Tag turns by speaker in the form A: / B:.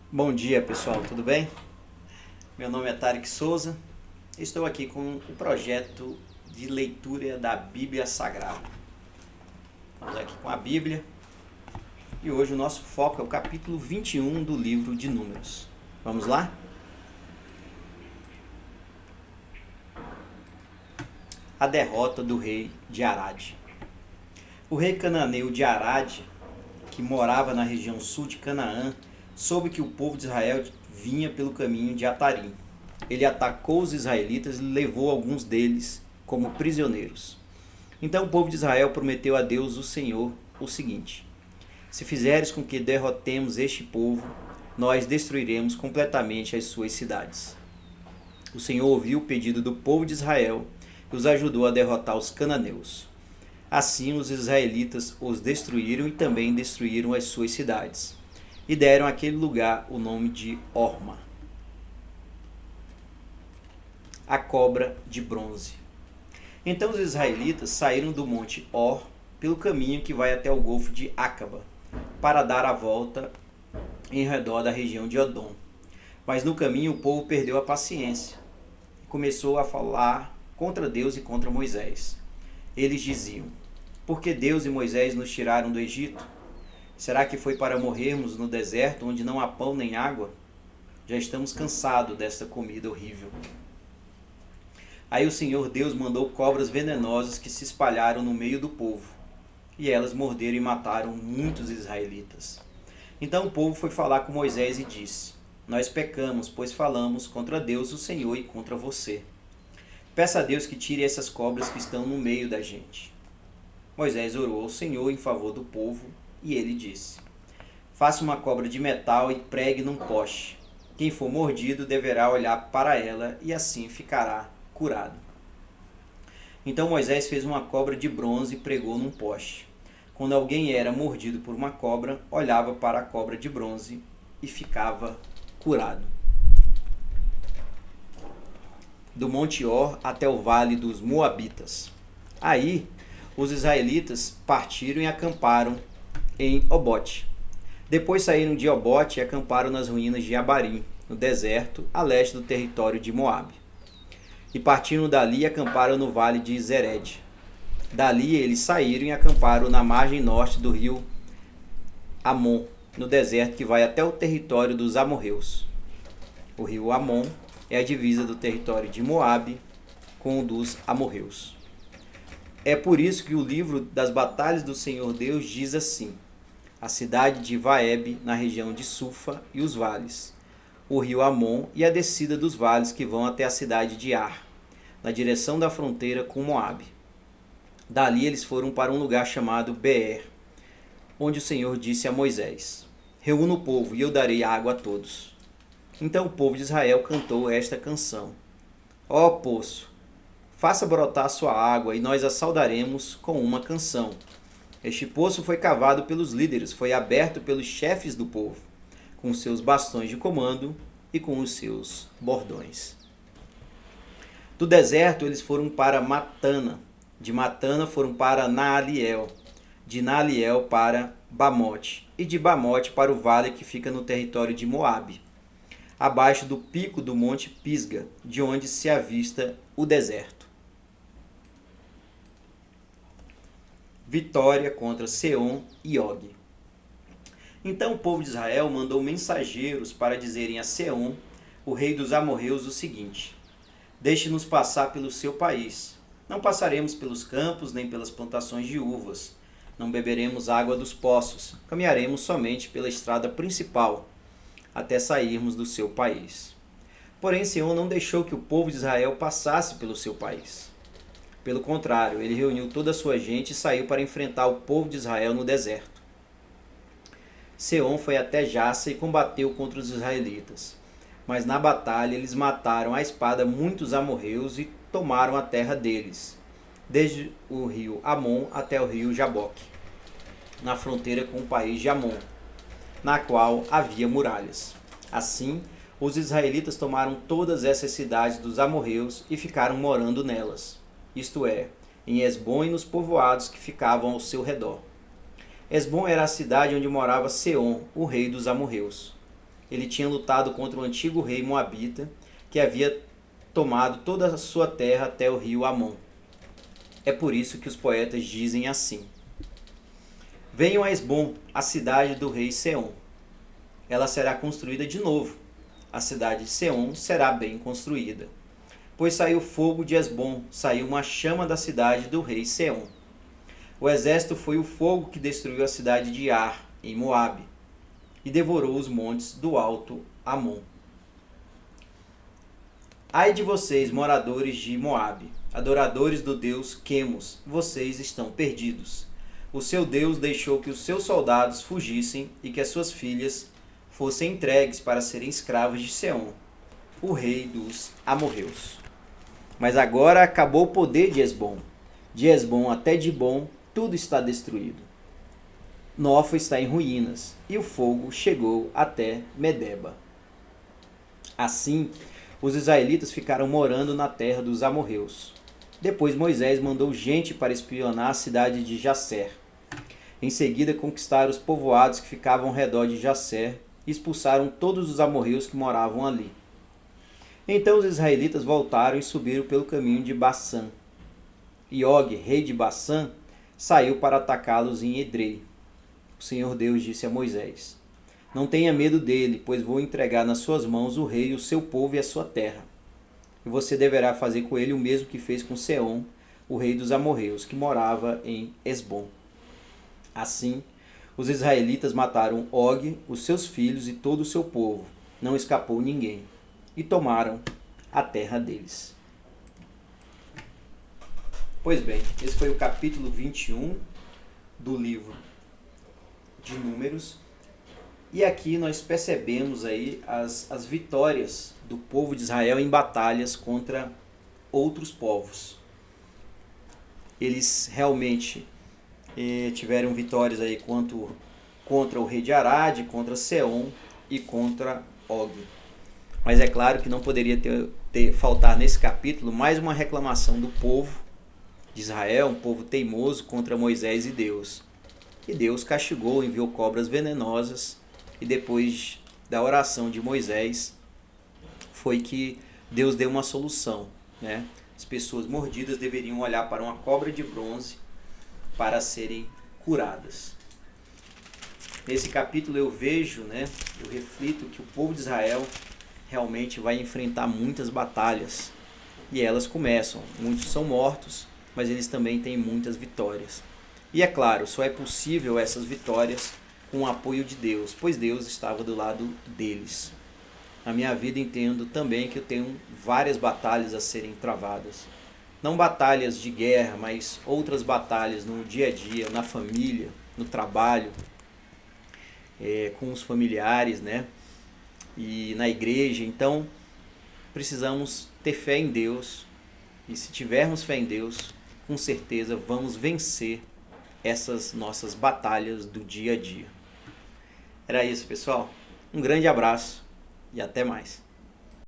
A: Bom dia, pessoal, tudo bem? Meu nome é Tarek Souza. Estou aqui com o projeto de leitura da Bíblia Sagrada. Estamos aqui com a Bíblia e hoje o nosso foco é o capítulo 21 do livro de Números. Vamos lá? A derrota do rei de Arade. O rei cananeu de Arade, que morava na região sul de Canaã, soube que o povo de Israel vinha pelo caminho de Atarim. Ele atacou os israelitas e levou alguns deles como prisioneiros. Então o povo de Israel prometeu a Deus, o Senhor, o seguinte: se fizeres com que derrotemos este povo, nós destruiremos completamente as suas cidades. O Senhor ouviu o pedido do povo de Israel e os ajudou a derrotar os cananeus. Assim os israelitas os destruíram e também destruíram as suas cidades, e deram àquele lugar o nome de Horma. A cobra de bronze. Então os israelitas saíram do monte Hor pelo caminho que vai até o golfo de Acaba, para dar a volta em redor da região de Edom. Mas no caminho o povo perdeu a paciência e começou a falar contra Deus e contra Moisés. Eles diziam: por que Deus e Moisés nos tiraram do Egito? Será que foi para morrermos no deserto, onde não há pão nem água? Já estamos cansados desta comida horrível. Aí o Senhor Deus mandou cobras venenosas que se espalharam no meio do povo, e elas morderam e mataram muitos israelitas. Então o povo foi falar com Moisés e disse: nós pecamos, pois falamos contra Deus, o Senhor, e contra você. Peça a Deus que tire essas cobras que estão no meio da gente. Moisés orou ao Senhor em favor do povo, e ele disse: faça uma cobra de metal e pregue num poste. Quem for mordido deverá olhar para ela, e assim ficará curado. Então Moisés fez uma cobra de bronze e pregou num poste. Quando alguém era mordido por uma cobra, olhava para a cobra de bronze e ficava curado. Do Monte Hor até o vale dos Moabitas. Aí os israelitas partiram e acamparam em Obote. Depois saíram de Obote e acamparam nas ruínas de Abarim, no deserto, a leste do território de Moabe. E partindo dali acamparam no vale de Zered. Dali eles saíram e acamparam na margem norte do rio Amon, no deserto que vai até o território dos amorreus. O rio Amon é a divisa do território de Moabe com o dos amorreus. É por isso que o livro das batalhas do Senhor Deus diz assim: a cidade de Vaeb, na região de Sufa e os vales, o rio Amon e a descida dos vales que vão até a cidade de Ar, na direção da fronteira com Moabe. Dali eles foram para um lugar chamado Beer, onde o Senhor disse a Moisés: reúna o povo e eu darei água a todos. Então o povo de Israel cantou esta canção: ó poço, faça brotar sua água e nós a saudaremos com uma canção. Este poço foi cavado pelos líderes, foi aberto pelos chefes do povo, com seus bastões de comando e com os seus bordões. Do deserto eles foram para Matana, de Matana foram para Naaliel, de Naaliel para Bamote, e de Bamote para o vale que fica no território de Moabe, abaixo do pico do monte Pisga, de onde se avista o deserto. Vitória contra Seom e Og. Então o povo de Israel mandou mensageiros para dizerem a Seom, o rei dos amorreus, o seguinte: deixe-nos passar pelo seu país. Não passaremos pelos campos nem pelas plantações de uvas. Não beberemos água dos poços. Caminharemos somente pela estrada principal, até sairmos do seu país. Porém, Seom não deixou que o povo de Israel passasse pelo seu país. Pelo contrário, ele reuniu toda a sua gente e saiu para enfrentar o povo de Israel no deserto. Seom foi até Jassa e combateu contra os israelitas. Mas na batalha eles mataram à espada muitos amorreus e tomaram a terra deles, desde o rio Amon até o rio Jaboque, na fronteira com o país de Amon, na qual havia muralhas. Assim, os israelitas tomaram todas essas cidades dos amorreus e ficaram morando nelas, isto é, em Esbom e nos povoados que ficavam ao seu redor. Esbom era a cidade onde morava Seom, o rei dos amorreus. Ele tinha lutado contra o antigo rei Moabita, que havia tomado toda a sua terra até o rio Amon. É por isso que os poetas dizem assim: venham a Esbom, a cidade do rei Seom. Ela será construída de novo. A cidade de Seom será bem construída. Pois saiu fogo de Esbom, saiu uma chama da cidade do rei Seom. O exército foi o fogo que destruiu a cidade de Ar, em Moabe, e devorou os montes do alto Amon. Ai de vocês, moradores de Moabe, adoradores do deus Quemos, vocês estão perdidos. O seu Deus deixou que os seus soldados fugissem e que as suas filhas fossem entregues para serem escravas de Seom, o rei dos amorreus. Mas agora acabou o poder de Esbom. De Esbom até Dibom, tudo está destruído. Nofa está em ruínas, e o fogo chegou até Medeba. Assim, os israelitas ficaram morando na terra dos amorreus. Depois Moisés mandou gente para espionar a cidade de Jazer. Em seguida conquistaram os povoados que ficavam ao redor de Jazer e expulsaram todos os amorreus que moravam ali. Então os israelitas voltaram e subiram pelo caminho de Bassã. E Og, rei de Bassã, saiu para atacá-los em Edrei. O Senhor Deus disse a Moisés: não tenha medo dele, pois vou entregar nas suas mãos o rei, o seu povo e a sua terra. E você deverá fazer com ele o mesmo que fez com Seom, o rei dos amorreus, que morava em Esbom. Assim, os israelitas mataram Og, os seus filhos e todo o seu povo. Não escapou ninguém. E tomaram a terra deles. Pois bem, esse foi o capítulo 21 do livro de Números. E aqui nós percebemos aí as vitórias do povo de Israel em batalhas contra outros povos. Eles realmente tiveram vitórias aí contra o rei de Arad, contra Seom e contra Og. Mas é claro que não poderia faltar nesse capítulo mais uma reclamação do povo de Israel, um povo teimoso contra Moisés e Deus. E Deus castigou, enviou cobras venenosas, e depois da oração de Moisés foi que Deus deu uma solução, né? As pessoas mordidas deveriam olhar para uma cobra de bronze para serem curadas. Nesse capítulo eu vejo, eu reflito que o povo de Israel realmente vai enfrentar muitas batalhas. E elas começam. Muitos são mortos, mas eles também têm muitas vitórias. E é claro, só é possível essas vitórias com o apoio de Deus, pois Deus estava do lado deles. Na minha vida entendo também que eu tenho várias batalhas a serem travadas. Não batalhas de guerra, mas outras batalhas no dia a dia, na família, no trabalho, com os familiares, e na igreja. Então, precisamos ter fé em Deus. E se tivermos fé em Deus, com certeza vamos vencer essas nossas batalhas do dia a dia. Era isso, pessoal. Um grande abraço e até mais.